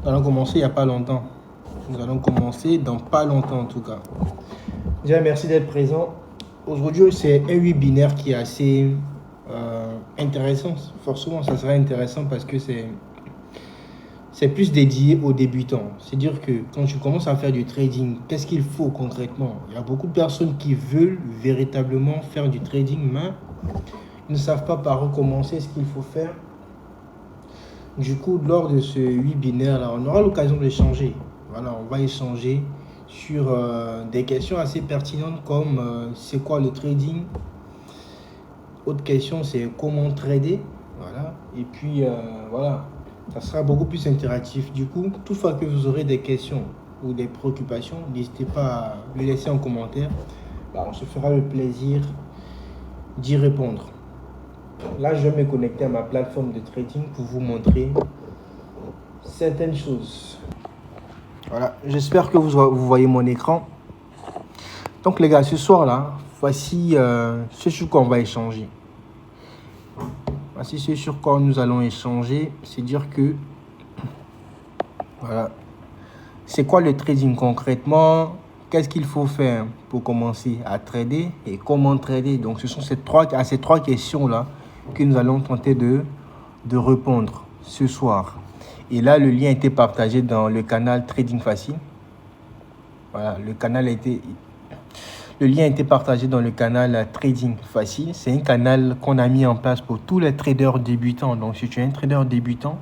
Nous allons commencer il n'y a pas longtemps. Nous allons commencer dans pas longtemps en tout cas. Déjà, merci d'être présent. Aujourd'hui, c'est un webinaire qui est assez intéressant. Forcément, ça sera intéressant parce que c'est plus dédié aux débutants. C'est-à-dire que quand tu commences à faire du trading, qu'est-ce qu'il faut concrètement? Il y a beaucoup de personnes qui veulent véritablement faire du trading, mais ils ne savent pas par où commencer, ce qu'il faut faire. Du coup, lors de ce webinaire-là, on aura l'occasion d'échanger. Voilà, on va échanger sur des questions assez pertinentes comme c'est quoi le trading? Autre question, c'est comment trader? Voilà. Et puis, voilà, ça sera beaucoup plus interactif. Du coup, toute fois que vous aurez des questions ou des préoccupations, n'hésitez pas à le laisser en commentaire. On se fera le plaisir d'y répondre. Là, je vais me connecter à ma plateforme de trading pour vous montrer certaines choses. Voilà, j'espère que vous voyez mon écran. Donc les gars, ce soir-là, voici ce sur quoi on va échanger. Voici ce sur quoi nous allons échanger. C'est dire que, voilà, c'est quoi le trading concrètement? Qu'est-ce qu'il faut faire pour commencer à trader et comment trader? Donc ce sont à ces trois questions-là que nous allons tenter de répondre ce soir. Et là, le lien a été partagé dans le canal Trading Facile. Voilà, le lien a été partagé dans le canal Trading Facile. C'est un canal qu'on a mis en place pour tous les traders débutants. Donc, si tu es un trader débutant,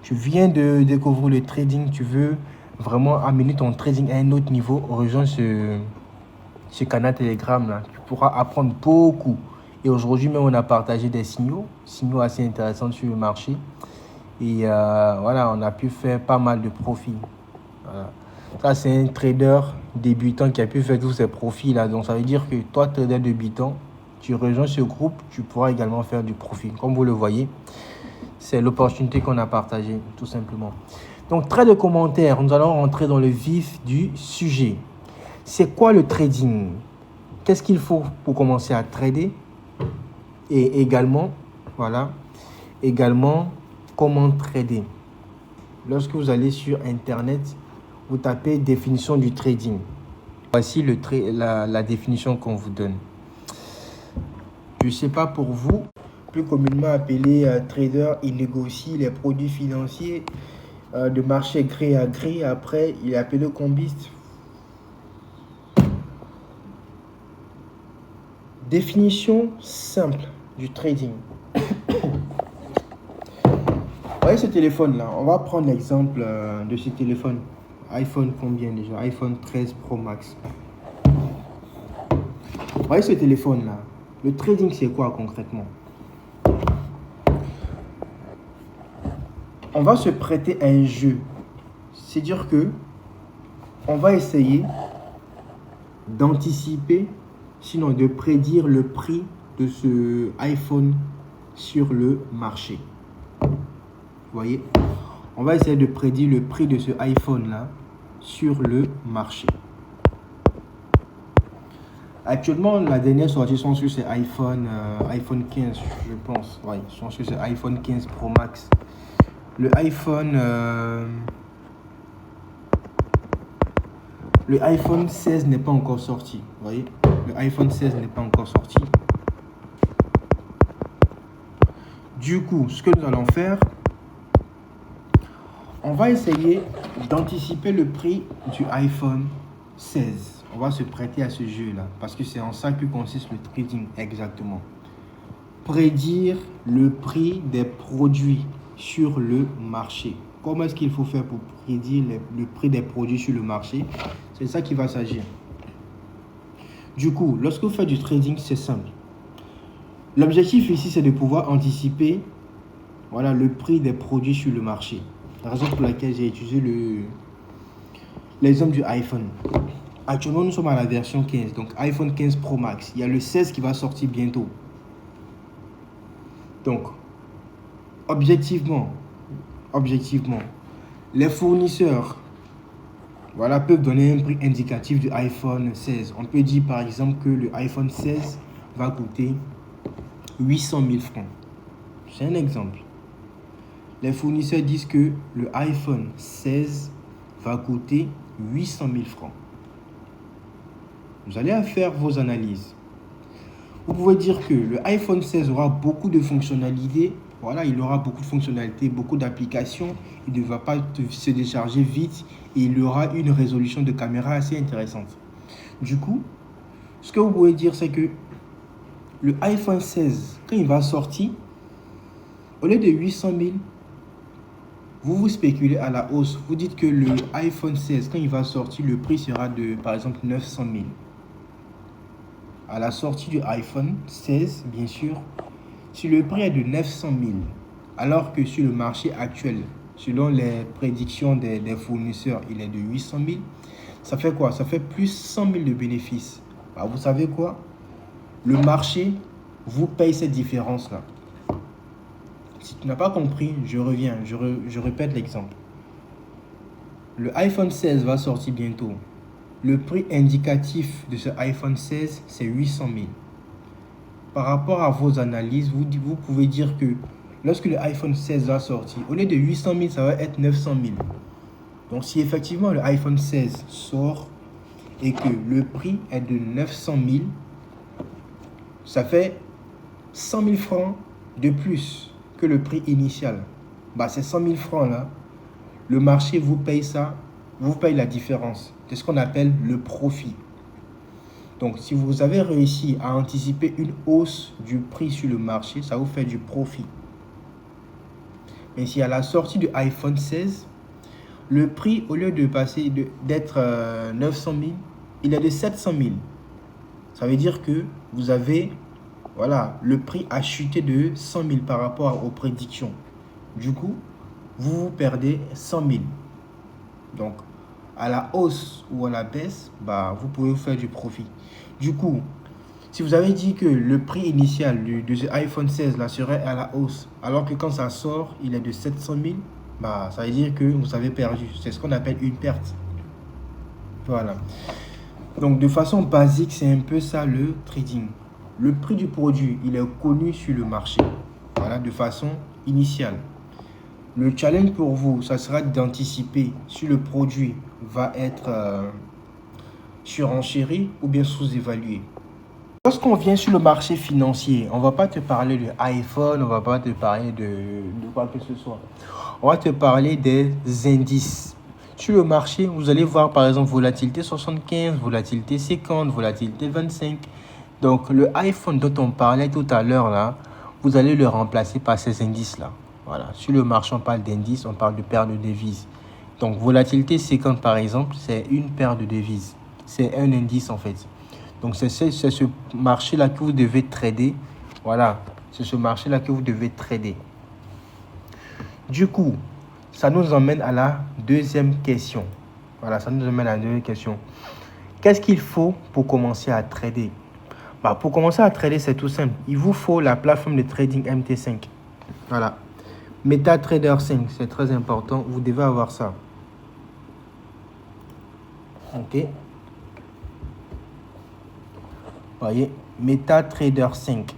tu viens de découvrir le trading, tu veux vraiment amener ton trading à un autre niveau, rejoins ce canal Telegram là. Tu pourras apprendre beaucoup. Et aujourd'hui même, on a partagé des signaux assez intéressants sur le marché. Et voilà, on a pu faire pas mal de profits. Voilà. Ça, c'est un trader débutant qui a pu faire tous ces profits-là. Donc, ça veut dire que toi, trader débutant, tu rejoins ce groupe, tu pourras également faire du profit. Comme vous le voyez, c'est l'opportunité qu'on a partagée, tout simplement. Donc, trait de commentaires, nous allons rentrer dans le vif du sujet. C'est quoi le trading? Qu'est-ce qu'il faut pour commencer à trader? Et également, voilà, comment trader? Lorsque vous allez sur Internet, vous tapez définition du trading. Voici la définition qu'on vous donne. Je ne sais pas pour vous, plus communément appelé trader, il négocie les produits financiers de marché gré à gré. Après, il est appelé combiste. Définition simple du trading. Vous voyez ce téléphone-là? On va prendre l'exemple de ce téléphone. iPhone combien déjà? iPhone 13 Pro Max. Vous voyez ce téléphone-là? Le trading, c'est quoi concrètement? On va se prêter à un jeu. C'est-à-dire que on va essayer d'anticiper, sinon de prédire le prix de ce iPhone sur le marché. Vous voyez? On va essayer de prédire le prix de ce iPhone-là sur le marché. Actuellement, la dernière sortie sont sur ces iPhone 15, je pense. Oui, sont sur ces iPhone 15 Pro Max. Le iPhone 16 n'est pas encore sorti. Vous voyez? Le iPhone 16 n'est pas encore sorti. Du coup, ce que nous allons faire, on va essayer d'anticiper le prix du iPhone 16. On va se prêter à ce jeu-là parce que c'est en ça que consiste le trading exactement. Prédire le prix des produits sur le marché. Comment est-ce qu'il faut faire pour prédire le prix des produits sur le marché? C'est ça qui va s'agir. Du coup, lorsque vous faites du trading, c'est simple. L'objectif ici, c'est de pouvoir anticiper, voilà, le prix des produits sur le marché. La raison pour laquelle j'ai utilisé l'exemple du iPhone. Actuellement, nous sommes à la version 15, donc iPhone 15 Pro Max. Il y a le 16 qui va sortir bientôt. Donc, objectivement, les fournisseurs, voilà, peuvent donner un prix indicatif du iPhone 16. On peut dire par exemple que le iPhone 16 va coûter 800 000 francs. C'est un exemple. les fournisseurs disent que le iPhone 16 va coûter 800 000 francs. Vous allez faire vos analyses. Vous pouvez dire que le iPhone 16 aura beaucoup de fonctionnalités. Voilà, il aura beaucoup de fonctionnalités, beaucoup d'applications. Il ne va pas se décharger vite et il aura une résolution de caméra assez intéressante. Du coup, ce que vous pouvez dire, c'est que le iPhone 16, quand il va sortir, au lieu de 800 000, vous spéculez à la hausse. Vous dites que le iPhone 16, quand il va sortir, le prix sera de, par exemple, 900 000. À la sortie du iPhone 16, bien sûr, si le prix est de 900 000, alors que sur le marché actuel, selon les prédictions des fournisseurs, il est de 800 000, ça fait quoi? Ça fait plus 100 000 de bénéfices. Bah, vous savez quoi? Le marché vous paye cette différence-là. Si tu n'as pas compris, je reviens, je répète l'exemple. Le iPhone 16 va sortir bientôt. Le prix indicatif de ce iPhone 16, c'est 800 000. Par rapport à vos analyses, vous pouvez dire que lorsque le iPhone 16 va sortir, au lieu de 800 000, ça va être 900 000. Donc, si effectivement le iPhone 16 sort et que le prix est de 900 000, ça fait 100 000 francs de plus que le prix initial. Bah, ces 100 000 francs-là, le marché vous paye ça, vous paye la différence. C'est ce qu'on appelle le profit. Donc, si vous avez réussi à anticiper une hausse du prix sur le marché, ça vous fait du profit. Mais si à la sortie du iPhone 16, le prix, au lieu de passer d'être 900 000, il est de 700 000. Ça veut dire que vous avez, voilà, le prix a chuté de 100 000 par rapport aux prédictions. Du coup, vous perdez 100 000. Donc, à la hausse ou à la baisse, bah, vous pouvez faire du profit. Du coup, si vous avez dit que le prix initial de ce iPhone 16 là serait à la hausse, alors que quand ça sort, il est de 700 000, bah, ça veut dire que vous avez perdu. C'est ce qu'on appelle une perte. Voilà. Donc, de façon basique, c'est un peu ça le trading. Le prix du produit, il est connu sur le marché. Voilà, de façon initiale. Le challenge pour vous, ça sera d'anticiper si le produit va être surenchéri ou bien sous-évalué. Lorsqu'on vient sur le marché financier, on ne va pas te parler de iPhone, on ne va pas te parler de quoi que ce soit. On va te parler des indices. Sur le marché, vous allez voir par exemple volatilité 75, volatilité 50, volatilité 25. Donc le iPhone dont on parlait tout à l'heure là, vous allez le remplacer par ces indices-là. Voilà. Sur le marché, on parle d'indices, on parle de paire de devises. Donc, volatilité 50, par exemple, c'est une paire de devises. C'est un indice, en fait. Donc, c'est ce marché-là que vous devez trader. Voilà. C'est ce marché-là que vous devez trader. Du coup, ça nous emmène à la deuxième question. Voilà, ça nous emmène à la deuxième question. Qu'est-ce qu'il faut pour commencer à trader? Bah, pour commencer à trader, c'est tout simple. Il vous faut la plateforme de trading MT5. Voilà. MetaTrader 5, c'est très important. Vous devez avoir ça. Ok. Voyez, MetaTrader 5.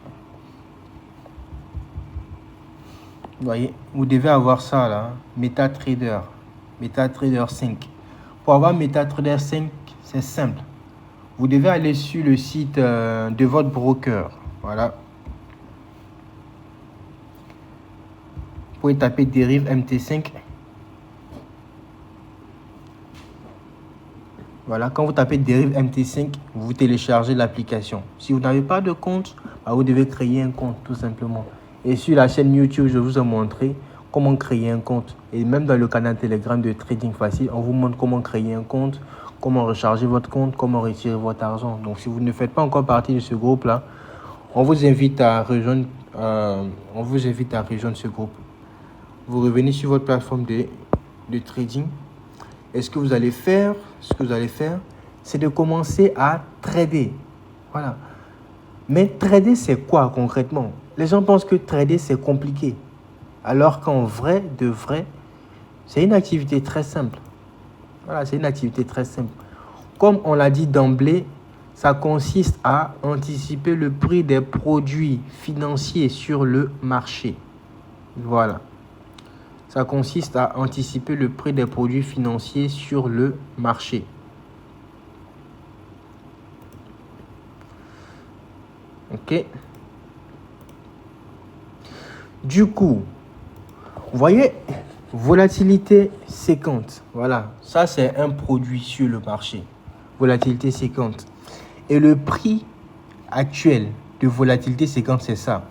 Voyez, vous devez avoir ça là. MetaTrader 5. Pour avoir MetaTrader 5, c'est simple. Vous devez aller sur le site de votre broker. Voilà. Vous pouvez taper dérive MT5. Voilà, quand vous tapez dérive MT5, vous téléchargez l'application. Si vous n'avez pas de compte, vous devez créer un compte tout simplement. Et sur la chaîne YouTube, je vous ai montré comment créer un compte. Et même dans le canal Telegram de Trading Facile, on vous montre comment créer un compte, comment recharger votre compte, comment retirer votre argent. Donc si vous ne faites pas encore partie de ce groupe-là, on vous invite à rejoindre ce groupe. Vous revenez sur votre plateforme de trading. Et ce que vous allez faire, c'est de commencer à trader. Voilà. Mais trader, c'est quoi concrètement? Les gens pensent que trader, c'est compliqué. Alors qu'en vrai, c'est une activité très simple. Voilà, c'est une activité très simple. Comme on l'a dit d'emblée, ça consiste à anticiper le prix des produits financiers sur le marché. Voilà. Ça consiste à anticiper le prix des produits financiers sur le marché. Ok. Du coup, vous voyez, volatilité séquente. Voilà, ça c'est un produit sur le marché. Volatilité séquente. Et le prix actuel de volatilité séquente, c'est ça.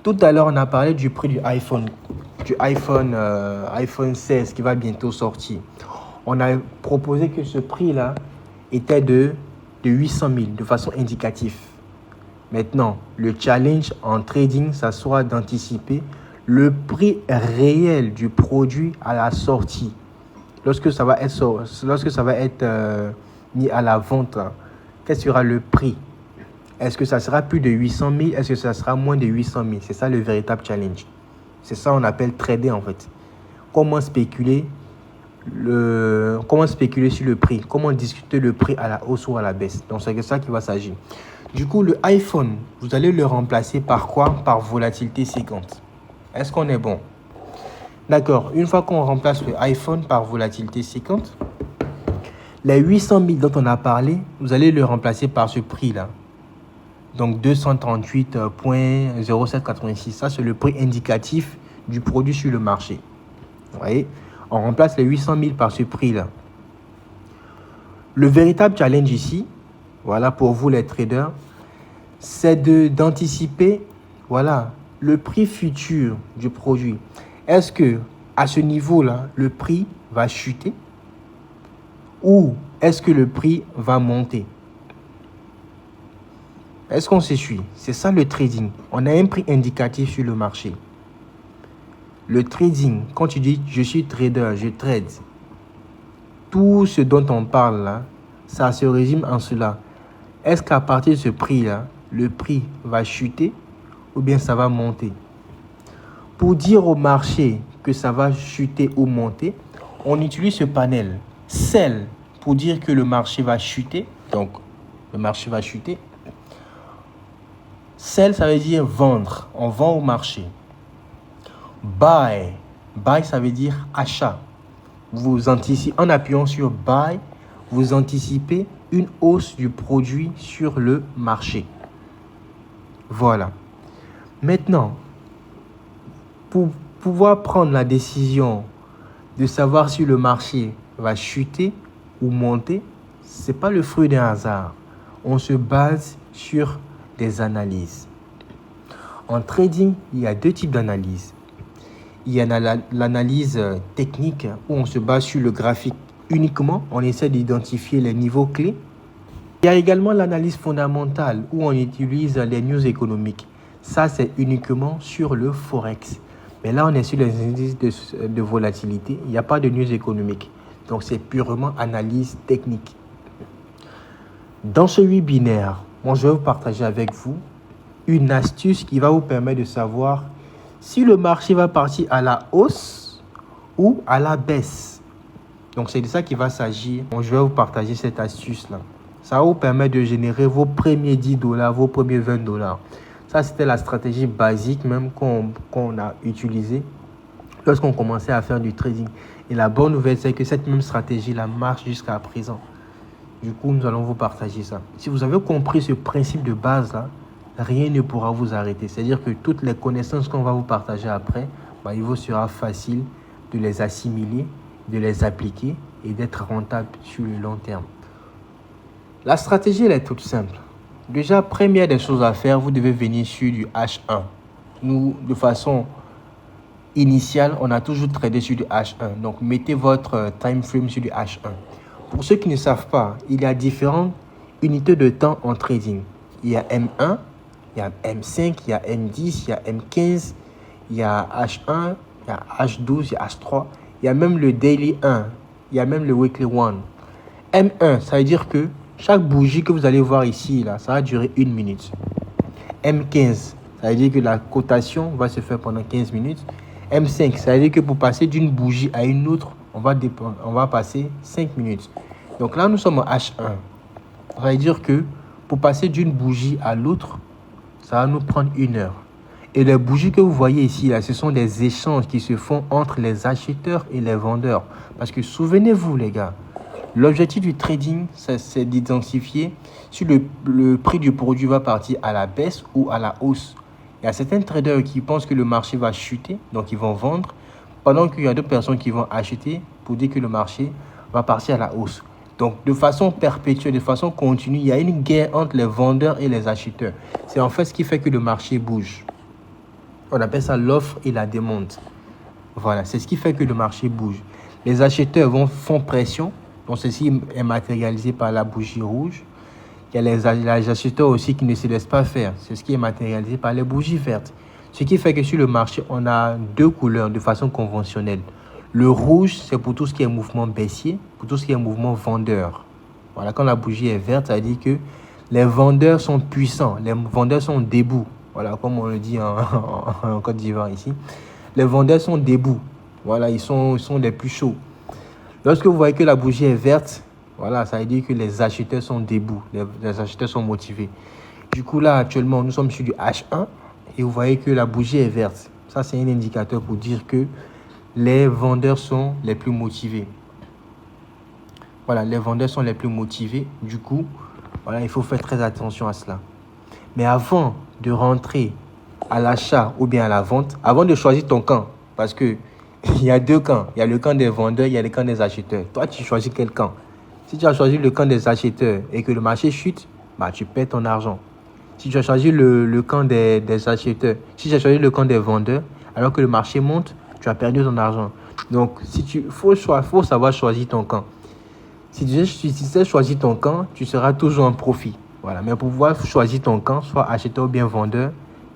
Tout à l'heure, on a parlé du prix du iPhone 16 qui va bientôt sortir. On a proposé que ce prix-là était de 800 000 de façon indicative. Maintenant, le challenge en trading, ça sera d'anticiper le prix réel du produit à la sortie. Lorsque ça va être mis à la vente, quel sera le prix? Est-ce que ça sera plus de 800 000? Est-ce que ça sera moins de 800 000? C'est ça le véritable challenge. C'est ça qu'on appelle trader en fait. Comment spéculer sur le prix? Comment discuter le prix à la hausse ou à la baisse? Donc c'est de ça qu'il va s'agir. Du coup, le iPhone, vous allez le remplacer par quoi? Par volatilité séquente. Est-ce qu'on est bon? D'accord. Une fois qu'on remplace le iPhone par volatilité séquente, les 800 000 dont on a parlé, vous allez le remplacer par ce prix-là. Donc 238,0786. Ça, c'est le prix indicatif du produit sur le marché. Vous voyez? On remplace les 800 000 par ce prix-là. Le véritable challenge ici, voilà, pour vous les traders, c'est d'anticiper, voilà, le prix futur du produit. Est-ce que à ce niveau-là, le prix va chuter ou est-ce que le prix va monter? Est-ce qu'on se suit? C'est ça le trading. On a un prix indicatif sur le marché. Le trading, quand tu dis je suis trader, je trade, tout ce dont on parle là, ça se résume en cela. Est-ce qu'à partir de ce prix-là, le prix va chuter ou bien ça va monter? Pour dire au marché que ça va chuter ou monter, on utilise ce panel. Sell pour dire que le marché va chuter. Donc, le marché va chuter. Sell, ça veut dire vendre. On vend au marché. Buy. Buy, ça veut dire achat. Vous anticipez, en appuyant sur Buy, vous anticipez une hausse du produit sur le marché. Voilà. Maintenant, pour pouvoir prendre la décision de savoir si le marché va chuter ou monter, ce n'est pas le fruit d'un hasard. On se base sur des analyses. En trading, il y a deux types d'analyses. Il y a l'analyse technique où on se base sur le graphique uniquement. On essaie d'identifier les niveaux clés. Il y a également l'analyse fondamentale où on utilise les news économiques. Ça, c'est uniquement sur le Forex. Mais là, on est sur les indices de volatilité. Il n'y a pas de news économique. Donc, c'est purement analyse technique. Dans ce webinaire, moi, je vais vous partager avec vous une astuce qui va vous permettre de savoir si le marché va partir à la hausse ou à la baisse. Donc, c'est de ça qu'il va s'agir. Bon, je vais vous partager cette astuce-là. Ça va vous permettre de générer vos premiers $10, vos premiers $20. Ça, c'était la stratégie basique même qu'on a utilisée lorsqu'on commençait à faire du trading. Et la bonne nouvelle, c'est que cette même stratégie-là marche jusqu'à présent. Du coup, nous allons vous partager ça. Si vous avez compris ce principe de base-là, rien ne pourra vous arrêter. C'est-à-dire que toutes les connaissances qu'on va vous partager après, il vous sera facile de les assimiler, de les appliquer et d'être rentable sur le long terme. La stratégie, elle est toute simple. Déjà, première des choses à faire, vous devez venir sur du H1. Nous, de façon initiale, on a toujours tradé sur du H1. Donc, mettez votre time frame sur du H1. Pour ceux qui ne savent pas, il y a différentes unités de temps en trading. Il y a M1, il y a M5, il y a M10, il y a M15, il y a H1, il y a H12, il y a H3. Il y a même le Daily 1, il y a même le Weekly 1. M1, ça veut dire que chaque bougie que vous allez voir ici, là, ça va durer 1 minute. M15, ça veut dire que la cotation va se faire pendant 15 minutes. M5, ça veut dire que pour passer d'une bougie à une autre, on va passer 5 minutes. Donc là, nous sommes en H1. Ça veut dire que pour passer d'une bougie à l'autre, ça va nous prendre 1 heure. Et les bougies que vous voyez ici, là, ce sont des échanges qui se font entre les acheteurs et les vendeurs. Parce que souvenez-vous, les gars, l'objectif du trading, c'est d'identifier si le prix du produit va partir à la baisse ou à la hausse. Il y a certains traders qui pensent que le marché va chuter, donc ils vont vendre, pendant qu'il y a d'autres personnes qui vont acheter pour dire que le marché va partir à la hausse. Donc, de façon perpétuelle, de façon continue, il y a une guerre entre les vendeurs et les acheteurs. C'est en fait ce qui fait que le marché bouge. On appelle ça l'offre et la demande. Voilà, c'est ce qui fait que le marché bouge. Les acheteurs font pression. Donc, ceci est matérialisé par la bougie rouge. Il y a les acheteurs aussi qui ne se laissent pas faire. C'est ce qui est matérialisé par les bougies vertes. Ce qui fait que sur le marché, on a deux couleurs de façon conventionnelle. Le rouge, c'est pour tout ce qui est mouvement baissier, pour tout ce qui est mouvement vendeur. Voilà, quand la bougie est verte, ça dit que les vendeurs sont puissants, les vendeurs sont debout. Voilà, comme on le dit en Côte d'Ivoire ici. Les vendeurs sont debout. Voilà, ils sont les plus chauds. Lorsque vous voyez que la bougie est verte, voilà, ça veut dire que les acheteurs sont debout, les acheteurs sont motivés. Du coup, là, actuellement, nous sommes sur du H1 et vous voyez que la bougie est verte. Ça, c'est un indicateur pour dire que les vendeurs sont les plus motivés. Voilà, les vendeurs sont les plus motivés. Du coup, voilà, il faut faire très attention à cela. Mais avant de rentrer à l'achat ou bien à la vente, avant de choisir ton camp, parce que il y a deux camps. Il y a le camp des vendeurs, il y a le camp des acheteurs. Toi, tu choisis quel camp? Si tu as choisi le camp des acheteurs et que le marché chute, bah, tu perds ton argent. Si tu as choisi le camp des acheteurs, si tu as choisi le camp des vendeurs, alors que le marché monte, tu as perdu ton argent. Donc, faut savoir choisir ton camp. Si tu sais choisir ton camp, tu seras toujours en profit. Voilà. Mais pour pouvoir choisir ton camp, soit acheteur ou bien vendeur,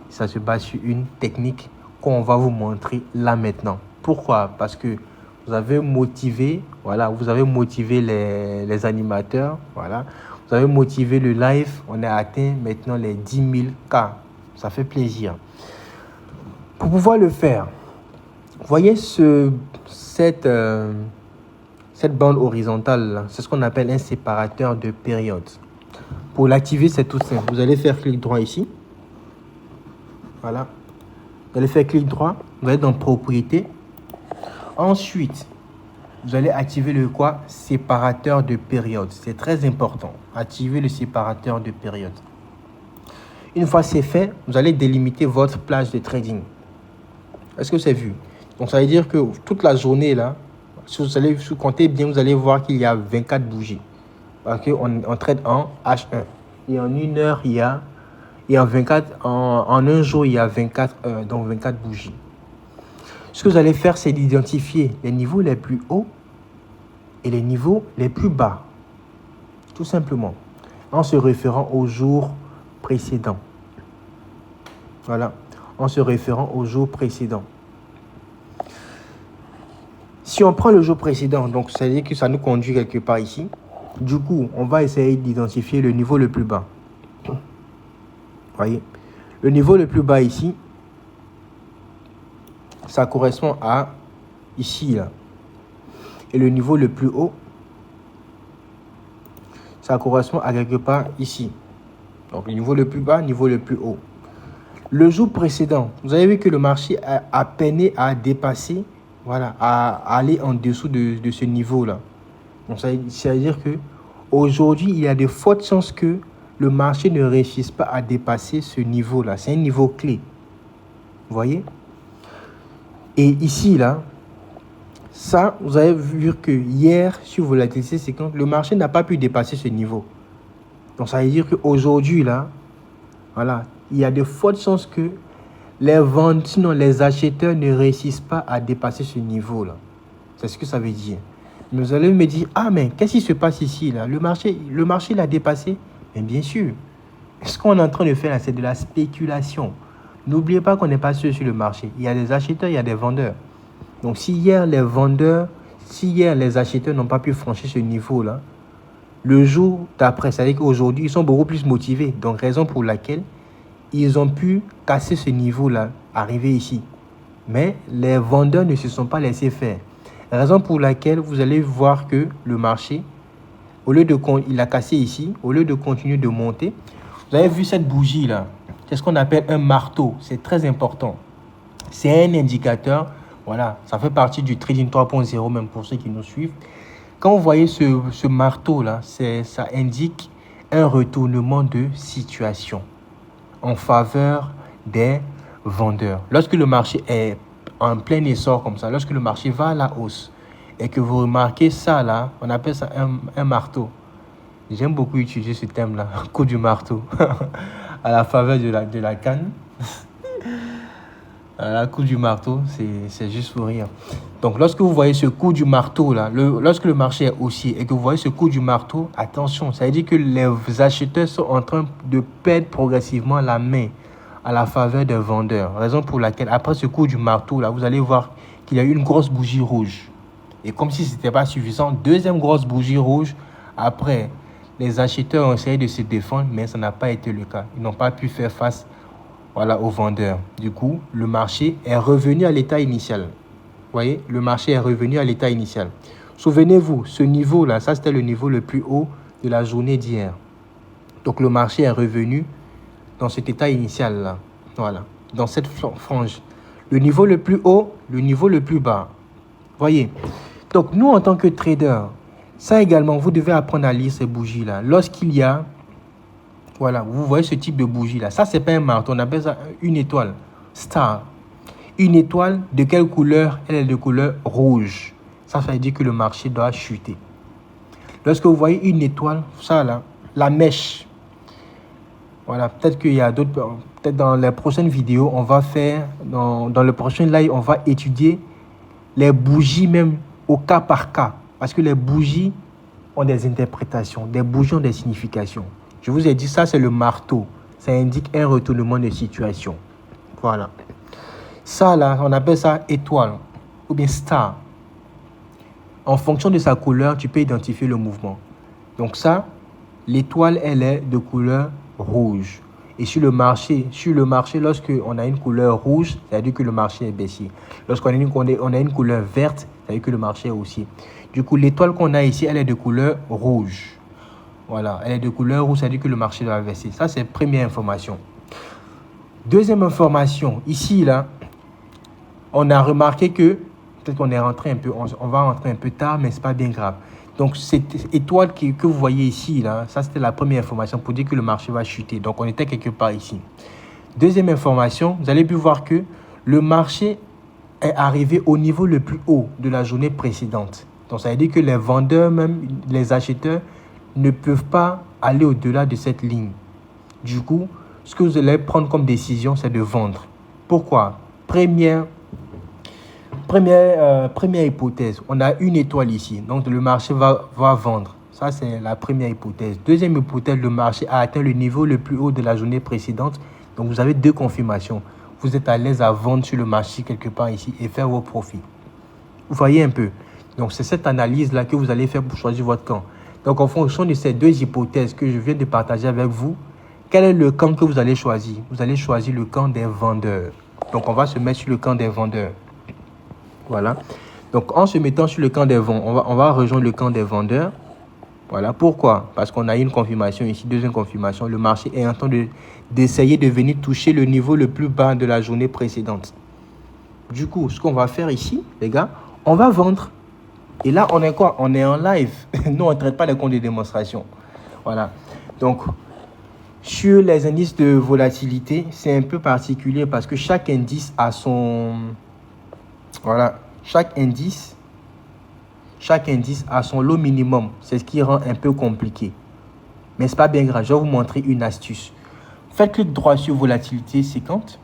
ça se base sur une technique qu'on va vous montrer là maintenant. Pourquoi? Parce que vous avez motivé les animateurs. Voilà. Vous avez motivé le live. On a atteint maintenant les 10 000 cas. Ça fait plaisir. Pour pouvoir le faire, vous voyez cette bande horizontale, c'est ce qu'on appelle un séparateur de période. Pour l'activer, c'est tout simple. Vous allez faire clic droit ici. Voilà. Vous allez faire clic droit. Vous allez dans Propriétés. Ensuite, vous allez activer le quoi? Séparateur de période. C'est très important. Activer le séparateur de période. Une fois c'est fait, vous allez délimiter votre plage de trading. Est-ce que c'est vu? Donc, ça veut dire que toute la journée, là, si vous allez compter bien, vous allez voir qu'il y a 24 bougies. Parce qu'on trade en H1. Et en une heure, en un jour, il y a 24 heures, donc 24 bougies. Ce que vous allez faire, c'est d'identifier les niveaux les plus hauts et les niveaux les plus bas. Tout simplement. En se référant au jour précédent. Voilà. En se référant au jour précédent. Si on prend le jour précédent, donc ça veut dire que ça nous conduit quelque part ici. Du coup, on va essayer d'identifier le niveau le plus bas. Voyez, le niveau le plus bas ici, ça correspond à ici, là. Et le niveau le plus haut, ça correspond à quelque part ici. Donc, le niveau le plus bas, niveau le plus haut. Le jour précédent, vous avez vu que le marché a peiné à dépasser, voilà, à aller en dessous de ce niveau-là. Donc, ça veut dire que aujourd'hui, il y a de fortes chances que le marché ne réussisse pas à dépasser ce niveau-là. C'est un niveau clé. Vous voyez? Et ici, là, ça, vous avez vu que hier, sur volatilité 50, le marché n'a pas pu dépasser ce niveau. Donc, ça veut dire qu'aujourd'hui, là, voilà, il y a de fortes chances que les ventes, sinon les acheteurs ne réussissent pas à dépasser ce niveau-là. C'est ce que ça veut dire. Mais vous allez me dire, ah, mais qu'est-ce qui se passe ici, là? Le marché l'a dépassé? Mais bien sûr. Ce qu'on est en train de faire, là, c'est de la spéculation. N'oubliez pas qu'on n'est pas seul sur le marché. Il y a des acheteurs, il y a des vendeurs. Donc, si hier, les acheteurs n'ont pas pu franchir ce niveau-là, le jour d'après, c'est-à-dire qu'aujourd'hui, ils sont beaucoup plus motivés. Donc, raison pour laquelle ils ont pu casser ce niveau-là, arriver ici. Mais les vendeurs ne se sont pas laissés faire. Raison pour laquelle vous allez voir que le marché, il a cassé ici, au lieu de continuer de monter, vous avez vu cette bougie-là. c'est ce qu'on appelle un marteau. C'est très important. C'est un indicateur. Voilà, ça fait partie du trading 3.0 même pour ceux qui nous suivent. Quand vous voyez ce marteau-là, ça indique un retournement de situation en faveur des vendeurs. Lorsque le marché est en plein essor comme ça, lorsque le marché va à la hausse et que vous remarquez ça là, on appelle ça un marteau. J'aime beaucoup utiliser ce thème-là, coup du marteau, à la faveur de la canne. La coup du marteau, c'est juste pour rire. Donc, lorsque vous voyez ce coup du marteau, là, lorsque le marché est haussier et que vous voyez ce coup du marteau, attention, ça veut dire que les acheteurs sont en train de perdre progressivement la main à la faveur des vendeurs. Raison pour laquelle, après ce coup du marteau, là, vous allez voir qu'il y a eu une grosse bougie rouge. Et comme si ce n'était pas suffisant, deuxième grosse bougie rouge. Après, les acheteurs ont essayé de se défendre, mais ça n'a pas été le cas. Ils n'ont pas pu faire face aux vendeurs. Du coup, le marché est revenu à l'état initial. Vous voyez, le marché est revenu à l'état initial. Souvenez-vous, ce niveau-là, ça c'était le niveau le plus haut de la journée d'hier. Donc, le marché est revenu dans cet état initial-là. Voilà, dans cette frange. Le niveau le plus haut, le niveau le plus bas. Voyez. Donc, nous, en tant que traders, ça également, vous devez apprendre à lire ces bougies-là. Lorsqu'il y a, voilà, vous voyez ce type de bougie-là. Ça, c'est pas un marteau, on appelle ça une étoile. Star. Une étoile, de quelle couleur? Elle est de couleur rouge. Ça veut dire que le marché doit chuter. Lorsque vous voyez une étoile, ça là, la mèche. Voilà, peut-être qu'il y a d'autres, peut-être dans les prochaines vidéos, on va faire, dans le prochain live, on va étudier les bougies même au cas par cas. Parce que les bougies ont des interprétations, des bougies ont des significations. Je vous ai dit, ça c'est le marteau. Ça indique un retournement de situation. Voilà. Ça là, on appelle ça étoile ou bien star. En fonction de sa couleur, tu peux identifier le mouvement. Donc ça, l'étoile, elle est de couleur rouge. Et sur le marché, lorsqu'on a une couleur rouge, ça veut dire que le marché est baissier. Lorsqu'on a une couleur verte, ça veut dire que le marché est haussier. Du coup, l'étoile qu'on a ici, elle est de couleur rouge. Voilà, elle est de couleur rouge, ça veut dire que le marché doit baisser. Ça, c'est la première information. Deuxième information, ici, là, on a remarqué que, peut-être qu'on est rentré un peu, on va rentrer un peu tard, mais ce n'est pas bien grave. Donc, cette étoile que vous voyez ici, là, ça c'était la première information pour dire que le marché va chuter. Donc, on était quelque part ici. Deuxième information, vous allez pu voir que le marché est arrivé au niveau le plus haut de la journée précédente. Donc, ça veut dire que les vendeurs, même les acheteurs, ne peuvent pas aller au-delà de cette ligne. Du coup, ce que vous allez prendre comme décision, c'est de vendre. Pourquoi? Première hypothèse, on a une étoile ici, donc le marché va vendre. Ça, c'est la première hypothèse. Deuxième hypothèse, le marché a atteint le niveau le plus haut de la journée précédente. Donc, vous avez deux confirmations. Vous êtes à l'aise à vendre sur le marché quelque part ici et faire vos profits. Vous voyez un peu. Donc, c'est cette analyse-là que vous allez faire pour choisir votre camp. Donc, en fonction de ces deux hypothèses que je viens de partager avec vous, quel est le camp que vous allez choisir? Vous allez choisir le camp des vendeurs. Donc, on va se mettre sur le camp des vendeurs. Voilà. Donc, en se mettant sur le camp des vendeurs, on va rejoindre le camp des vendeurs. Voilà. Pourquoi? Parce qu'on a une confirmation ici, deuxième confirmation. Le marché est en train d'essayer de venir toucher le niveau le plus bas de la journée précédente. Du coup, ce qu'on va faire ici, les gars, on va vendre. Et là, on est quoi? On est en live. Nous, on ne traite pas les comptes de démonstration. Voilà. Donc, sur les indices de volatilité, c'est un peu particulier parce que chaque indice a son... Voilà. Chaque indice a son lot minimum. C'est ce qui rend un peu compliqué. Mais ce n'est pas bien grave. Je vais vous montrer une astuce. Faites clic droit sur volatilité séquente.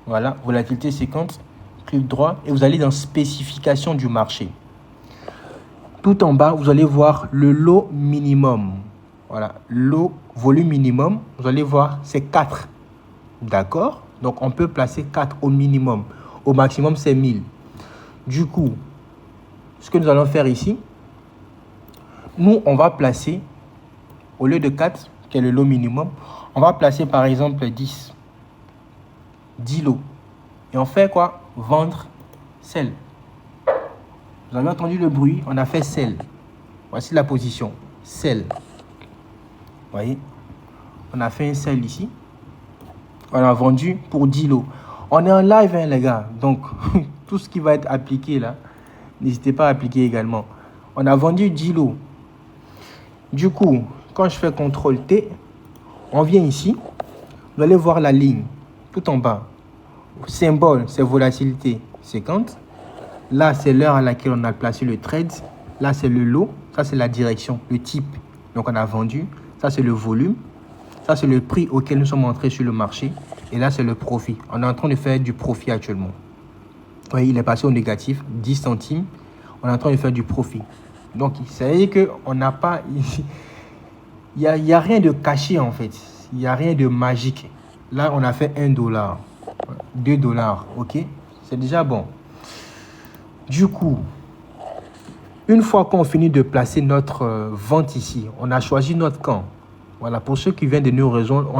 Voilà. Volatilité séquente. Clic droit et vous allez dans spécification du marché. Tout en bas, vous allez voir le lot minimum. Voilà, lot volume minimum, vous allez voir, c'est 4. D'accord? Donc, on peut placer 4 au minimum. Au maximum, c'est 1000. Du coup, ce que nous allons faire ici, nous, on va placer, au lieu de 4, qui est le lot minimum, on va placer par exemple 10. 10 lots. Et on fait quoi? Vendre, sell. Vous avez entendu le bruit, on a fait sell. Voici la position, sell. Vous voyez, on a fait un sell ici. On a vendu pour 10 lots. On est en live, hein, les gars. Donc, tout ce qui va être appliqué là, n'hésitez pas à appliquer également. On a vendu 10 lots. Du coup, quand je fais CTRL T, on vient ici. Vous allez voir la ligne tout en bas. Symbole, c'est volatilité 50. Là, c'est l'heure à laquelle on a placé le trade. Là, c'est le lot. Ça, c'est la direction, le type. Donc, on a vendu. Ça, c'est le volume. Ça, c'est le prix auquel nous sommes entrés sur le marché. Et là, c'est le profit. On est en train de faire du profit actuellement. Vous voyez, il est passé au négatif, 10 centimes. On est en train de faire du profit. Donc, ça veut dire qu'on n'a pas... Il n'y a rien de caché, en fait. Il n'y a rien de magique. Là, on a fait $1, $2, ok? C'est déjà bon. Du coup, une fois qu'on finit de placer notre vente ici, on a choisi notre camp. Voilà, pour ceux qui viennent de nous rejoindre,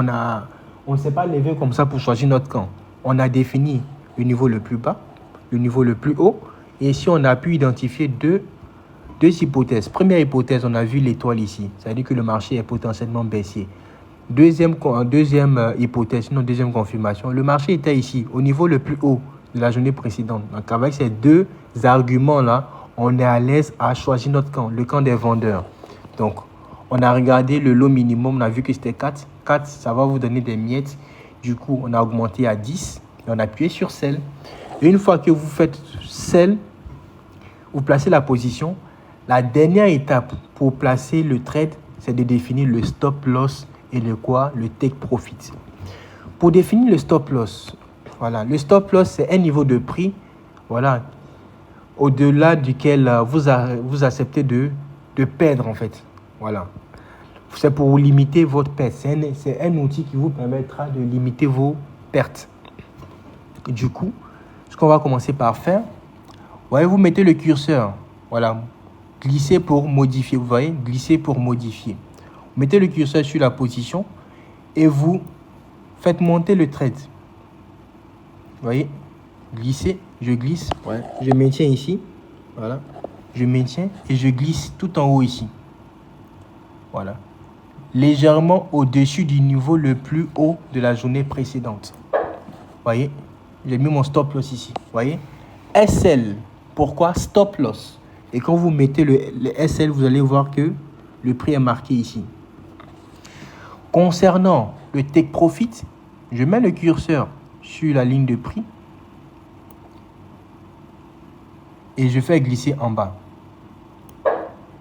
on ne s'est pas levé comme ça pour choisir notre camp. On a défini le niveau le plus bas, le niveau le plus haut. Et ici, on a pu identifier deux hypothèses. Première hypothèse, on a vu l'étoile ici. C'est-à-dire que le marché est potentiellement baissier. Deuxième hypothèse, sinon deuxième confirmation, le marché était ici, au niveau le plus haut de la journée précédente. Donc, avec ces deux arguments-là, on est à l'aise à choisir notre camp, le camp des vendeurs. Donc, on a regardé le lot minimum, on a vu que c'était 4. 4, ça va vous donner des miettes. Du coup, on a augmenté à 10 et on a appuyé sur Sell. Et une fois que vous faites Sell, vous placez la position. La dernière étape pour placer le trade, c'est de définir le stop loss et le take profit. Pour définir le stop loss, voilà, le stop loss, c'est un niveau de prix, voilà, au-delà duquel vous acceptez de perdre, en fait. Voilà. C'est pour limiter votre perte. C'est un outil qui vous permettra de limiter vos pertes. Du coup, ce qu'on va commencer par faire, voyez, vous mettez le curseur, voilà, glisser pour modifier, vous voyez, glisser pour modifier. Vous mettez le curseur sur la position et vous faites monter le trade. Vous voyez, glisser, je glisse, ouais. Je maintiens ici, voilà, je maintiens et je glisse tout en haut ici. Voilà. Légèrement au-dessus du niveau le plus haut de la journée précédente. Vous voyez, j'ai mis mon stop loss ici. Vous voyez, SL. Pourquoi stop loss? Et quand vous mettez le SL, vous allez voir que le prix est marqué ici. Concernant le take profit, je mets le curseur sur la ligne de prix et je fais glisser en bas. Vous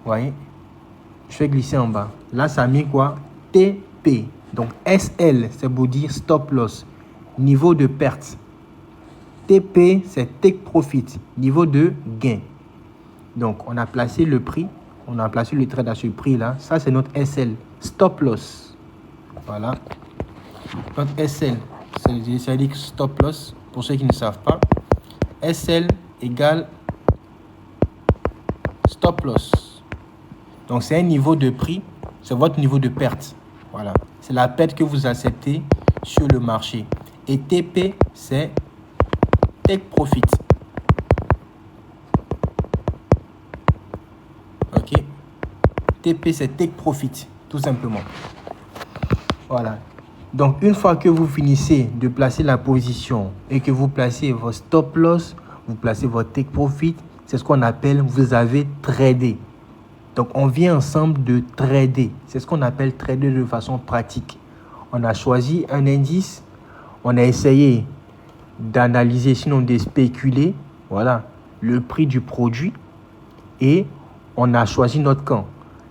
voyez, je fais glisser en bas. Là, ça a mis quoi? TP. Donc, SL, c'est pour dire stop loss, niveau de perte. TP, c'est take profit, niveau de gain. Donc, on a placé le prix, on a placé le trade à ce prix-là. Ça, c'est notre SL, stop loss. Voilà. Notre SL, c'est stop loss, pour ceux qui ne savent pas. SL égale stop loss. Donc, c'est un niveau de prix, c'est votre niveau de perte. Voilà. C'est la perte que vous acceptez sur le marché. Et TP, c'est take profit. Ok. TP, c'est take profit, tout simplement. Voilà. Donc, une fois que vous finissez de placer la position et que vous placez votre stop loss, vous placez votre take profit, c'est ce qu'on appelle, vous avez tradé. Donc, on vient ensemble de trader. C'est ce qu'on appelle trader de façon pratique. On a choisi un indice, on a essayé d'analyser, sinon de spéculer, voilà, le prix du produit et on a choisi notre camp.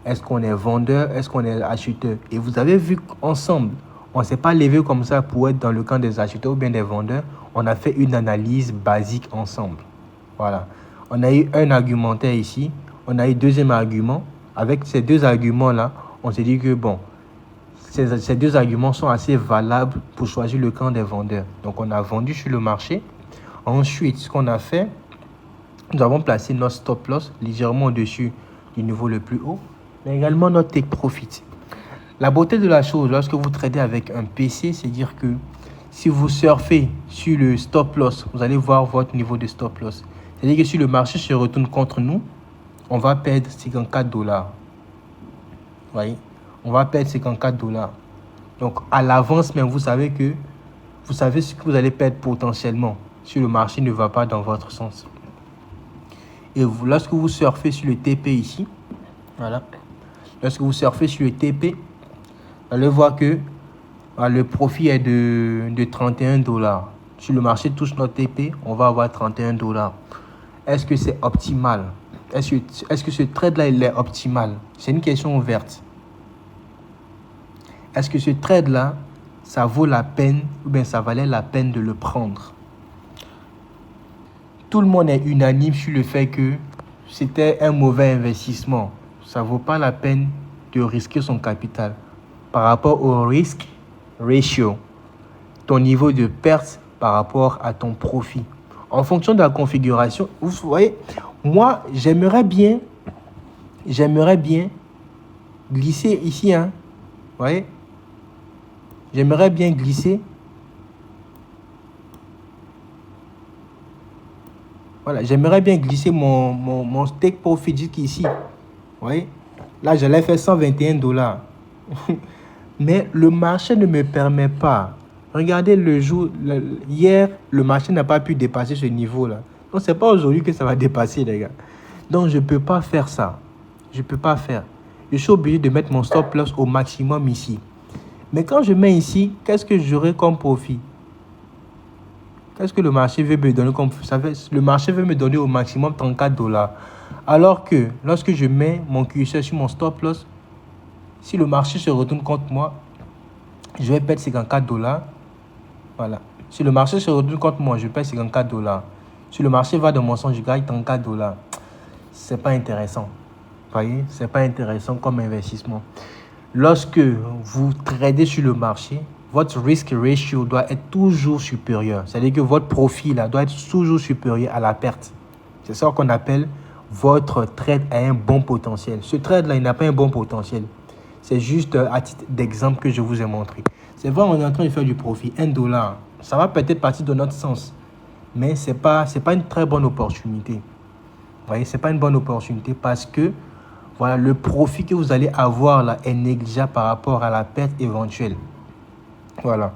Est-ce qu'on est vendeur? Est-ce qu'on est acheteur? Et vous avez vu qu'ensemble, on ne s'est pas levé comme ça pour être dans le camp des acheteurs ou bien des vendeurs. On a fait une analyse basique ensemble. Voilà. On a eu un argumentaire ici. On a eu deuxième argument. Avec ces deux arguments-là, on s'est dit que bon, ces deux arguments sont assez valables pour choisir le camp des vendeurs. Donc, on a vendu sur le marché. Ensuite, ce qu'on a fait, nous avons placé notre stop loss légèrement au-dessus du niveau le plus haut, mais également notre take profit. La beauté de la chose, lorsque vous tradez avec un PC, c'est dire que si vous surfez sur le stop loss, vous allez voir votre niveau de stop loss. C'est-à-dire que si le marché se retourne contre nous, on va perdre $54. Vous voyez, on va perdre $54. Donc, à l'avance même, vous savez que vous savez ce que vous allez perdre potentiellement si le marché ne va pas dans votre sens. Et lorsque vous surfez sur le TP ici, voilà, lorsque vous surfez sur le TP, vous allez voir que le profit est de 31 $. Si le marché touche notre TP, on va avoir 31 $. Est-ce que c'est optimal? Est-ce que ce trade-là, il est optimal? C'est une question ouverte. Est-ce que ce trade-là, ça vaut la peine ou bien ça valait la peine de le prendre? Tout le monde est unanime sur le fait que c'était un mauvais investissement. Ça ne vaut pas la peine de risquer son capital. Par rapport au risk ratio, ton niveau de perte par rapport à ton profit. En fonction de la configuration, vous voyez, moi, j'aimerais bien glisser ici, hein. Vous voyez, j'aimerais bien glisser. Voilà, j'aimerais bien glisser mon take profit jusqu'ici. Vous voyez, là, j'allais faire 121 $. Mais le marché ne me permet pas. Regardez hier, le marché n'a pas pu dépasser ce niveau-là. Donc, ce n'est pas aujourd'hui que ça va dépasser, les gars. Donc, je ne peux pas faire ça. Je ne peux pas faire. Je suis obligé de mettre mon stop loss au maximum ici. Mais quand je mets ici, qu'est-ce que j'aurai comme profit? Qu'est-ce que le marché veut me donner comme... Le marché veut me donner au maximum 34 $. Alors que lorsque je mets mon curseur sur mon stop loss, si le marché se retourne contre moi, je vais perdre 54 $. Voilà. Si le marché se retourne contre moi, je perds 54 $. Si le marché va dans mon sens, je gagne 34 $. C'est pas intéressant. Vous voyez, c'est pas intéressant comme investissement. Lorsque vous tradez sur le marché, votre risk ratio doit être toujours supérieur. C'est-à-dire que votre profit là, doit être toujours supérieur à la perte. C'est ça qu'on appelle votre trade a un bon potentiel. Ce trade-là, il n'a pas un bon potentiel. C'est juste à titre d'exemple que je vous ai montré. C'est vrai, on est en train de faire du profit, 1 $. Ça va peut-être partir de notre sens, mais ce n'est pas une très bonne opportunité. Vous voyez, ce n'est pas une bonne opportunité parce que voilà, le profit que vous allez avoir là est négligeable par rapport à la perte éventuelle. Voilà.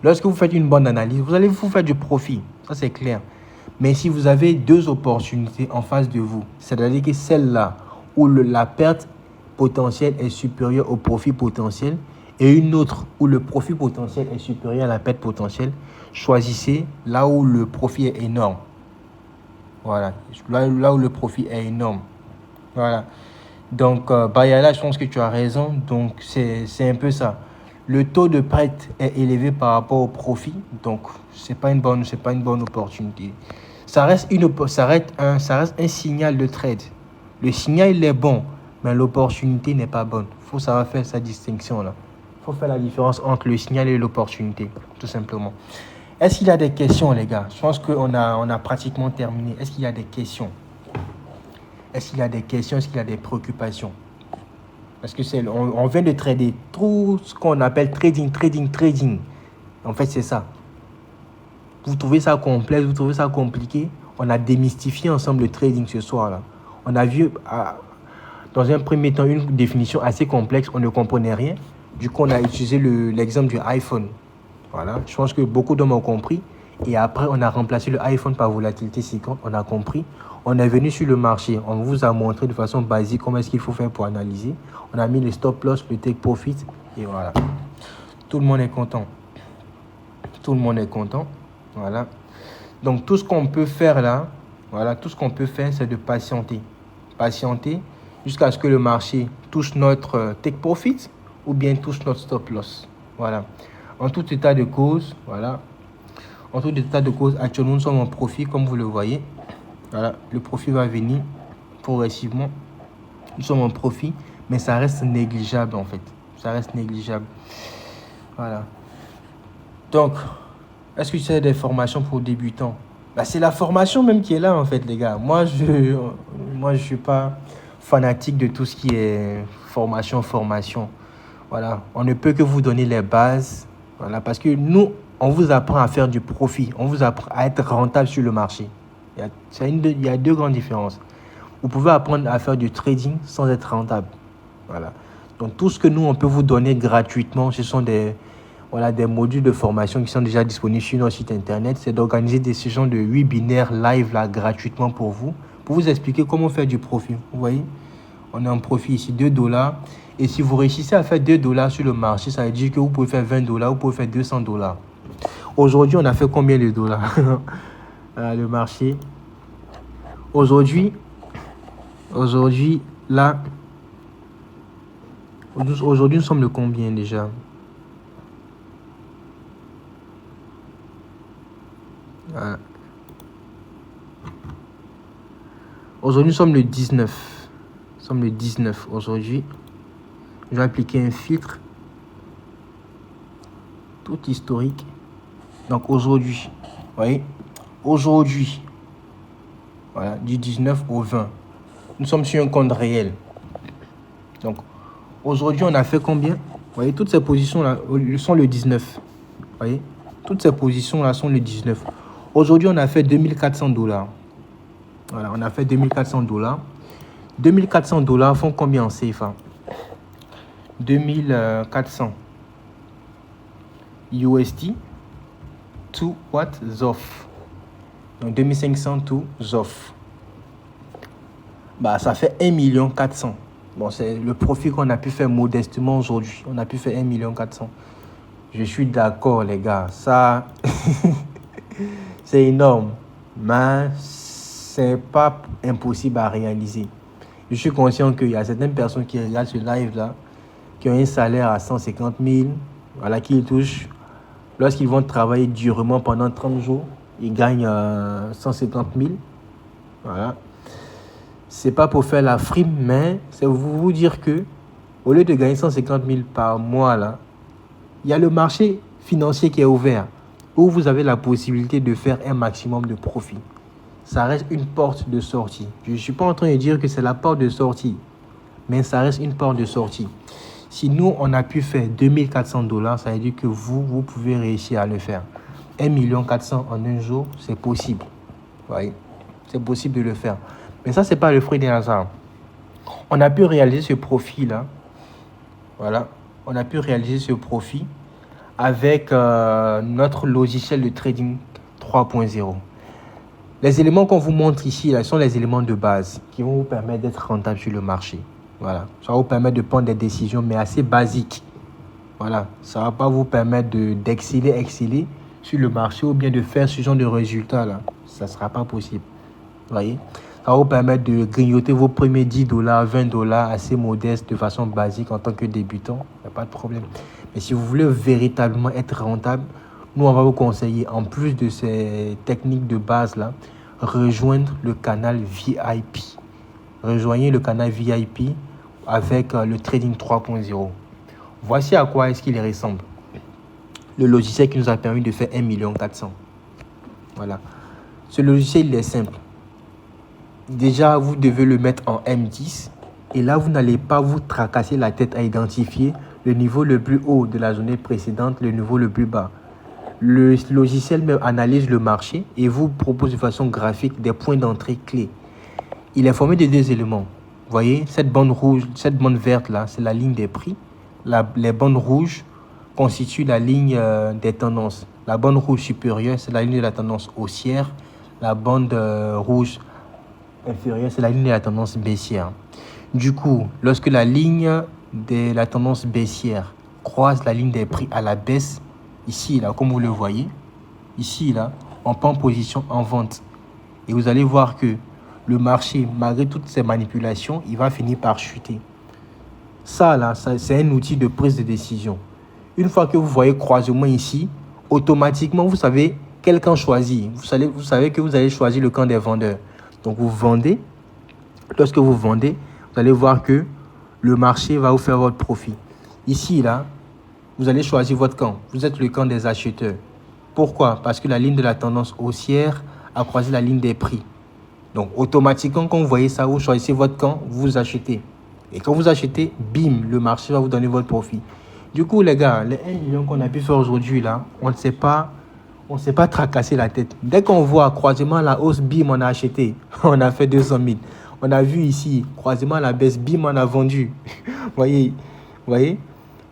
Lorsque vous faites une bonne analyse, vous allez vous faire du profit. Ça, c'est clair. Mais si vous avez deux opportunités en face de vous, c'est-à-dire que celle-là où la perte potentielle est supérieure au profit potentiel et une autre où le profit potentiel est supérieur à la perte potentielle, choisissez là où le profit est énorme. Voilà. Là où le profit est énorme. Voilà. Donc, Bayala, je pense que tu as raison. Donc, c'est un peu ça. Le taux de perte est élevé par rapport au profit. Donc, c'est pas une bonne opportunité. Ça reste un signal de trade. Le signal, il est bon, mais l'opportunité n'est pas bonne. Il faut savoir faire sa distinction là. Il faut faire la différence entre le signal et l'opportunité, tout simplement. Est-ce qu'il y a des questions, les gars? Je pense qu'on a pratiquement terminé. Est-ce qu'il y a des questions? Est-ce qu'il y a des questions? Est-ce qu'il y a des préoccupations? Parce que on vient de trader tout ce qu'on appelle trading. En fait, c'est ça. Vous trouvez ça complexe, vous trouvez ça compliqué? On a démystifié ensemble le trading ce soir-là. On a vu, dans un premier temps, une définition assez complexe. On ne comprenait rien. Du coup, on a utilisé l'exemple du iPhone. Voilà. Je pense que beaucoup d'hommes ont compris. Et après, on a remplacé le iPhone par volatilité séquente. On a compris. On est venu sur le marché. On vous a montré de façon basique comment est-ce qu'il faut faire pour analyser. On a mis le stop loss, le take profit. Et voilà. Tout le monde est content. Tout le monde est content. Voilà. Donc, tout ce qu'on peut faire là, voilà, tout ce qu'on peut faire, c'est de patienter. Patienter jusqu'à ce que le marché touche notre take profit ou bien touche notre stop loss. Voilà. En tout état de cause, voilà. En tout état de cause, actuellement, nous sommes en profit, comme vous le voyez. Voilà. Le profit va venir progressivement. Nous sommes en profit, mais ça reste négligeable en fait. Ça reste négligeable. Voilà. Donc, est-ce que c'est des formations pour débutants? C'est la formation même qui est là en fait, les gars. Moi, je suis pas fanatique de tout ce qui est formation. Voilà. On ne peut que vous donner les bases. Voilà. Parce que nous, on vous apprend à faire du profit. On vous apprend à être rentable sur le marché. Il y a deux grandes différences. Vous pouvez apprendre à faire du trading sans être rentable. Voilà. Donc, tout ce que nous, on peut vous donner gratuitement, ce sont des voilà, des modules de formation qui sont déjà disponibles sur notre site internet. C'est d'organiser des sessions de webinaires live là, gratuitement pour vous expliquer comment faire du profit. Vous voyez, on a un profit ici, $2. Et si vous réussissez à faire $2 sur le marché, ça veut dire que vous pouvez faire $20, vous pouvez faire $200. Aujourd'hui, on a fait combien de dollars? Le marché. Aujourd'hui, là, aujourd'hui, nous sommes le combien déjà? Voilà. Aujourd'hui, nous sommes le 19. Nous sommes le 19 aujourd'hui. Je vais appliquer un filtre. Tout historique. Donc aujourd'hui, vous voyez, aujourd'hui, voilà, du 19 au 20. Nous sommes sur un compte réel. Donc aujourd'hui, on a fait combien? Vous voyez, toutes ces positions-là sont le 19. Vous voyez, toutes ces positions-là sont le 19. Aujourd'hui, on a fait $2400. Voilà, on a fait $2400. $2400 font combien en CFA? 2400 USD to what? ZOF. Donc 2500 to ZOF. Bah, ça fait 1,4 million. Bon, c'est le profit qu'on a pu faire modestement aujourd'hui. On a pu faire 1,4 million. Je suis d'accord, les gars. Ça, c'est énorme. Mais c'est pas impossible à réaliser. Je suis conscient qu'il y a certaines personnes qui regardent ce live-là, qui ont un salaire à 150 000, voilà, qui touchent. Lorsqu'ils vont travailler durement pendant 30 jours, ils gagnent 150 000. Voilà. C'est pas pour faire la frime, mais c'est pour vous dire que au lieu de gagner 150 000 par mois, là, il y a le marché financier qui est ouvert, où vous avez la possibilité de faire un maximum de profit. Ça reste une porte de sortie. Je ne suis pas en train de dire que c'est la porte de sortie, mais ça reste une porte de sortie. Si nous, on a pu faire $2400, ça veut dire que vous pouvez réussir à le faire. 1,4 million en un jour, c'est possible. Vous voyez, c'est possible de le faire. Mais ça, ce n'est pas le fruit des hasards. On a pu réaliser ce profit-là. Voilà. On a pu réaliser ce profit avec notre logiciel de trading 3.0. Les éléments qu'on vous montre ici, là, sont les éléments de base qui vont vous permettre d'être rentable sur le marché. Voilà. Ça va vous permettre de prendre des décisions, mais assez basiques. Voilà. Ça ne va pas vous permettre d'exceller sur le marché ou bien de faire ce genre de résultats là. Ça ne sera pas possible. Vous voyez? Ça va vous permettre de grignoter vos premiers $10, $20 assez modestes de façon basique en tant que débutant. Il n'y a pas de problème. Mais si vous voulez véritablement être rentable, nous, on va vous conseiller, en plus de ces techniques de base là, rejoindre le canal VIP. Rejoignez le canal VIP avec le Trading 3.0. Voici à quoi est-ce qu'il ressemble. Le logiciel qui nous a permis de faire 1,4 million. Voilà. Ce logiciel, il est simple. Déjà, vous devez le mettre en M10. Et là, vous n'allez pas vous tracasser la tête à identifier le niveau le plus haut de la journée précédente, le niveau le plus bas. Le logiciel même analyse le marché et vous propose de façon graphique des points d'entrée clés. Il est formé de deux éléments. Vous voyez, cette bande rouge, cette bande verte là, c'est la ligne des prix. Les bandes rouges constituent la ligne des tendances. La bande rouge supérieure, c'est la ligne de la tendance haussière. La bande rouge inférieure, c'est la ligne de la tendance baissière. Du coup, lorsque la ligne de la tendance baissière croise la ligne des prix à la baisse, ici, là, comme vous le voyez, ici, là, on prend position en vente. Et vous allez voir que le marché, malgré toutes ces manipulations, il va finir par chuter. Ça, là, c'est un outil de prise de décision. Une fois que vous voyez croisement ici, automatiquement, vous savez quel camp choisir. Vous savez que vous allez choisir le camp des vendeurs. Donc, vous vendez. Lorsque vous vendez, vous allez voir que le marché va vous faire votre profit. Ici, là, vous allez choisir votre camp. Vous êtes le camp des acheteurs. Pourquoi? Parce que la ligne de la tendance haussière a croisé la ligne des prix. Donc, automatiquement, quand vous voyez ça, vous choisissez votre camp, vous achetez. Et quand vous achetez, bim, le marché va vous donner votre profit. Du coup, les gars, les 1 million qu'on a pu faire aujourd'hui, là, on ne s'est pas tracassé la tête. Dès qu'on voit croisement à la hausse, bim, on a acheté. On a fait 200 000. On a vu ici, croisement à la baisse, bim, on a vendu. Voyez,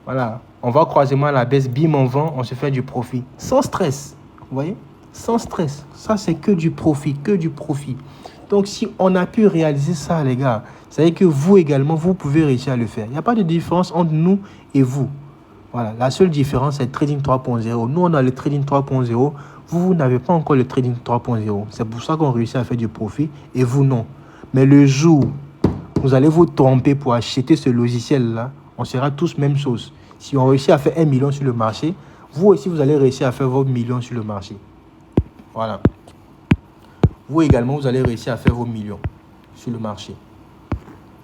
voilà. On va croisement à la baisse, bim, on vend, on se fait du profit. Sans stress, vous voyez? Sans stress. Ça, c'est que du profit, que du profit. Donc, si on a pu réaliser ça, les gars, ça veut dire que vous également, vous pouvez réussir à le faire. Il n'y a pas de différence entre nous et vous. Voilà, la seule différence, c'est le Trading 3.0. Nous, on a le Trading 3.0. Vous n'avez pas encore le Trading 3.0. C'est pour ça qu'on réussit à faire du profit et vous, non. Mais le jour où vous allez vous tromper pour acheter ce logiciel-là, on sera tous même chose. Si on réussit à faire 1 million sur le marché, vous aussi, vous allez réussir à faire vos millions sur le marché. Voilà. Vous également, vous allez réussir à faire vos millions sur le marché.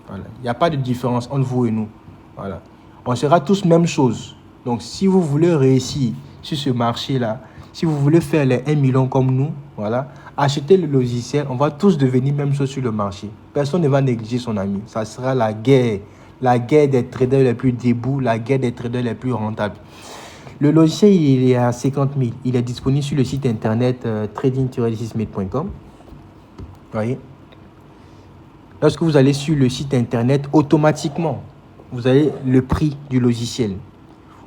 Voilà. Il n'y a pas de différence entre vous et nous. Voilà. On sera tous même chose. Donc, si vous voulez réussir sur ce marché-là, si vous voulez faire les 1 million comme nous, voilà, achetez le logiciel, on va tous devenir même chose sur le marché. Personne ne va négliger son ami. Ça sera la guerre des traders les plus debout, la guerre des traders les plus rentables. Le logiciel, il est à 50 000. Il est disponible sur le site internet trading-6mate.com. Voyez. Lorsque vous allez sur le site internet, automatiquement, vous avez le prix du logiciel.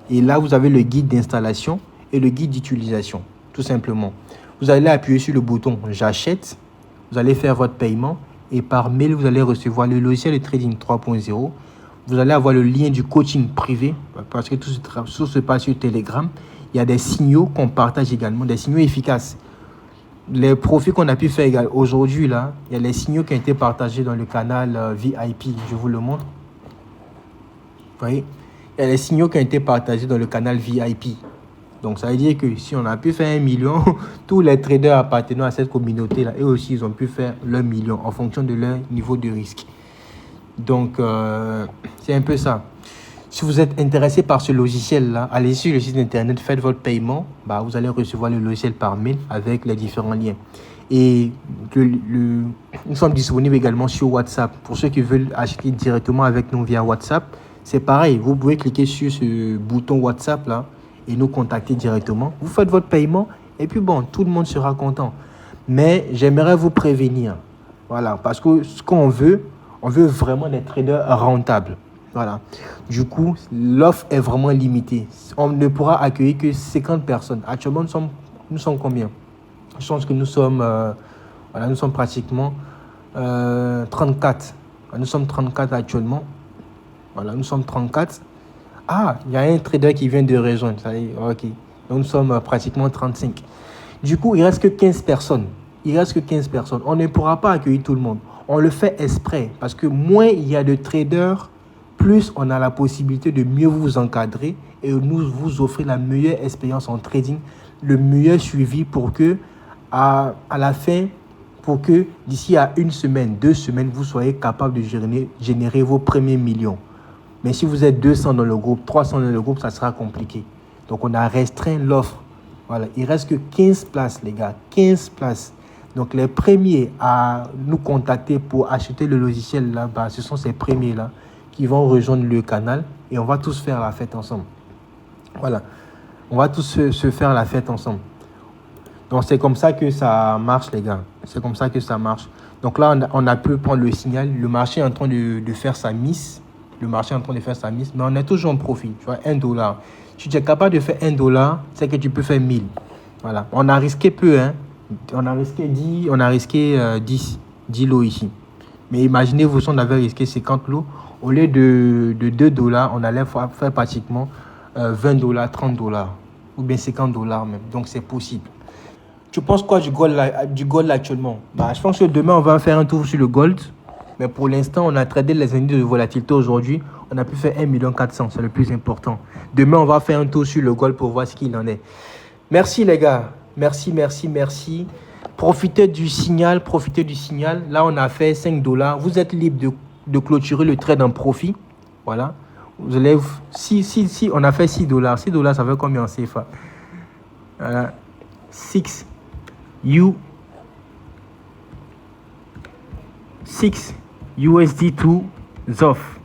Et là, vous avez le guide d'installation et le guide d'utilisation, tout simplement. Vous allez appuyer sur le bouton « J'achète ». Vous allez faire votre paiement et par mail, vous allez recevoir le logiciel de Trading 3.0. Vous allez avoir le lien du coaching privé parce que tout se passe sur Telegram. Il y a des signaux qu'on partage également, des signaux efficaces. Les profits qu'on a pu faire aujourd'hui, là, il y a les signaux qui ont été partagés dans le canal VIP. Je vous le montre. Vous voyez, il y a les signaux qui ont été partagés dans le canal VIP. Donc, ça veut dire que si on a pu faire 1 million, tous les traders appartenant à cette communauté-là, eux aussi, ils ont pu faire leur million en fonction de leur niveau de risque. Donc, c'est un peu ça. Si vous êtes intéressé par ce logiciel-là, allez sur le site internet, faites votre paiement. Vous allez recevoir le logiciel par mail avec les différents liens. Et nous sommes disponibles également sur WhatsApp. Pour ceux qui veulent acheter directement avec nous via WhatsApp, c'est pareil. Vous pouvez cliquer sur ce bouton WhatsApp-là et nous contacter directement. Vous faites votre paiement et puis bon, tout le monde sera content. Mais j'aimerais vous prévenir. Voilà, parce que ce qu'on veut, on veut vraiment des traders rentables. Voilà. Du coup, l'offre est vraiment limitée. On ne pourra accueillir que 50 personnes. Actuellement, nous sommes combien? Je pense que nous sommes pratiquement 34. Nous sommes 34 actuellement. Voilà, nous sommes 34. Ah, il y a un trader qui vient de rejoindre. Ça y est, ok. Donc, nous sommes pratiquement 35. Du coup, il ne reste que 15 personnes. On ne pourra pas accueillir tout le monde. On le fait exprès parce que moins il y a de traders, plus on a la possibilité de mieux vous encadrer et nous vous offrir la meilleure expérience en trading, le meilleur suivi pour que, à la fin, pour que d'ici à 1 semaine, 2 semaines, vous soyez capable de générer vos premiers millions. Mais si vous êtes 200 dans le groupe, 300 dans le groupe, ça sera compliqué. Donc, on a restreint l'offre. Voilà, il ne reste que 15 places, les gars, 15 places. Donc, les premiers à nous contacter pour acheter le logiciel, là, ce sont ces premiers-là qui vont rejoindre le canal et on va tous faire la fête ensemble. Voilà, on va tous se faire la fête ensemble. Donc, c'est comme ça que ça marche, les gars. C'est comme ça que ça marche. Donc là, on a pu prendre le signal. Le marché est en train de faire sa mise. Mais on est toujours en profit. Tu vois, $1. Si tu es capable de faire $1, c'est que tu peux faire 1000. Voilà. On a risqué peu, hein. On a risqué 10 lots ici. Mais imaginez-vous si on avait risqué 50 lots. Au lieu de $2, on allait faire pratiquement $20, $30 ou bien $50 même. Donc, c'est possible. Tu penses quoi du gold actuellement? Je pense que demain, on va faire un tour sur le gold. Mais pour l'instant, on a tradé les indices de volatilité aujourd'hui. On a pu faire 1,4 million. C'est le plus important. Demain, on va faire un tour sur le gold pour voir ce qu'il en est. Merci les gars. Merci. Profitez du signal. Là, on a fait $5. Vous êtes libre de clôturer le trade en profit. Voilà. Vous allez, si on a fait $6. $6, ça fait combien en CFA? 6 USD2 ZOF.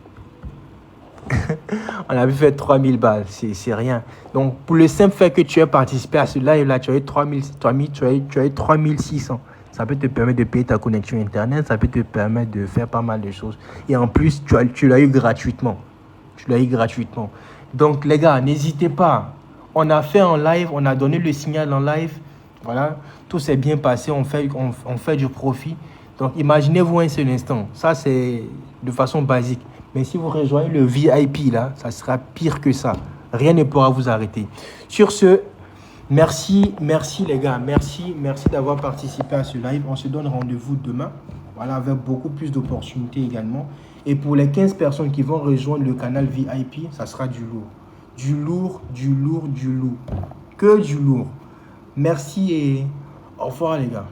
On a vu faire 3000 balles, c'est rien. Donc, pour le simple fait que tu aies participé à ce live-là, tu as eu 3600. Ça peut te permettre de payer ta connexion Internet, ça peut te permettre de faire pas mal de choses. Et en plus, tu l'as eu gratuitement. Donc, les gars, n'hésitez pas. On a fait en live, on a donné le signal en live. Voilà, tout s'est bien passé, on fait du profit. Donc, imaginez-vous un seul instant. Ça, c'est de façon basique. Mais si vous rejoignez le VIP, là, ça sera pire que ça. Rien ne pourra vous arrêter. Sur ce, merci les gars. Merci d'avoir participé à ce live. On se donne rendez-vous demain. Voilà, avec beaucoup plus d'opportunités également. Et pour les 15 personnes qui vont rejoindre le canal VIP, ça sera du lourd. Du lourd, du lourd, du lourd. Que du lourd. Merci et au revoir les gars.